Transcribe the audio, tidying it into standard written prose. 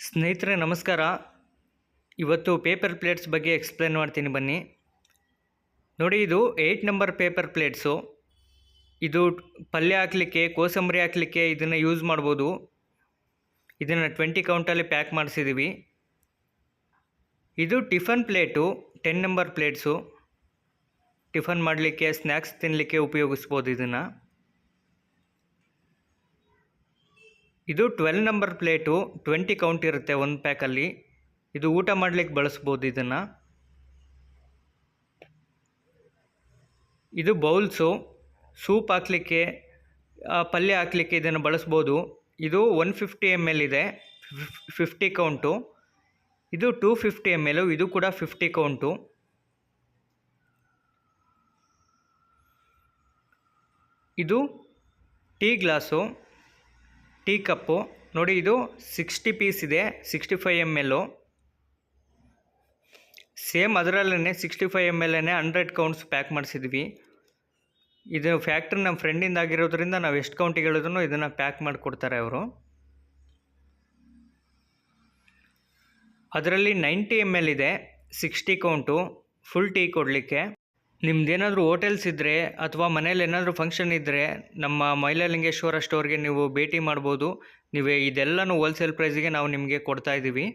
ಸ್ನೇಹಿತರೆ ನಮಸ್ಕಾರ. ಇವತ್ತು ಪೇಪರ್ ಪ್ಲೇಟ್ಸ್ ಬಗ್ಗೆ ಎಕ್ಸ್ಪ್ಲೇನ್ ಮಾಡ್ತೀನಿ ಬನ್ನಿ. ನೋಡಿ, ಇದು 8 ನಂಬರ್ ಪೇಪರ್ ಪ್ಲೇಟ್ಸು. ಇದು ಪಲ್ಯ ಹಾಕಲಿಕ್ಕೆ, ಕೋಸಂಬರಿ ಹಾಕಲಿಕ್ಕೆ ಇದನ್ನು ಯೂಸ್ ಮಾಡ್ಬೋದು. ಇದನ್ನು 20 ಕೌಂಟಲ್ಲಿ ಪ್ಯಾಕ್ ಮಾಡಿಸಿದ್ದೀವಿ. ಇದು tiffin plate, 10 number plates. Tiffin ಮಾಡಲಿಕ್ಕೆ, ಸ್ನ್ಯಾಕ್ಸ್ ತಿನ್ನಲಿಕ್ಕೆ ಉಪಯೋಗಿಸ್ಬೋದು ಇದನ್ನು. ಇದು 12 ನಂಬರ್ ಪ್ಲೇಟು, 20 ಕೌಂಟ್ ಇರುತ್ತೆ ಒಂದು ಪ್ಯಾಕಲ್ಲಿ. ಇದು ಊಟ ಮಾಡಲಿಕ್ಕೆ ಬಳಸ್ಬೋದು ಇದನ್ನು. ಇದು ಬೌಲ್ಸು, ಸೂಪ್ ಹಾಕಲಿಕ್ಕೆ, ಪಲ್ಯ ಹಾಕಲಿಕ್ಕೆ ಇದನ್ನು ಬಳಸ್ಬೋದು. ಇದು 150 ml ಇದೆ, 50 ಕೌಂಟು. ಇದು 250 ml, ಇದು ಕೂಡ 50 ಕೌಂಟು. ಇದು ಟೀ ಗ್ಲಾಸು, ಟೀ ಕಪ್ಪು. ನೋಡಿ, ಇದು 60 ಪೀಸ್ ಇದೆ, 65 ml. ಸೇಮ್ ಅದರಲ್ಲೇ 65 ml 100 ಕೌಂಟ್ಸ್ ಪ್ಯಾಕ್ ಮಾಡಿಸಿದ್ವಿ. ಇದು ಫ್ಯಾಕ್ಟ್ರಿ ನಮ್ಮ ಫ್ರೆಂಡಿಂದ ಆಗಿರೋದ್ರಿಂದ ನಾವು ಎಷ್ಟು ಕೌಂಟಿಗೆ ಹೇಳಿದ್ರು ಇದನ್ನು ಪ್ಯಾಕ್ ಮಾಡಿಕೊಡ್ತಾರೆ ಅವರು. ಅದರಲ್ಲಿ 90 ml ಇದೆ, 60 ಕೌಂಟು, ಫುಲ್ ಟೀ ಕೊಡಲಿಕ್ಕೆ. ನಿಮ್ದೇನಾದರೂ ಹೋಟೆಲ್ಸ್ ಇದ್ದರೆ ಅಥವಾ ಮನೇಲಿ ಏನಾದರೂ ಫಂಕ್ಷನ್ ಇದ್ದರೆ ನಮ್ಮ ಮೈಲಾಲಿಂಗೇಶ್ವರ ಸ್ಟೋರ್ಗೆ ನೀವು ಭೇಟಿ ಮಾಡ್ಬೋದು. ಇದೆಲ್ಲನೂ ಹೋಲ್ಸೇಲ್ ಪ್ರೈಸಿಗೆ ನಾವು ನಿಮಗೆ ಕೊಡ್ತಾಯಿದ್ದೀವಿ.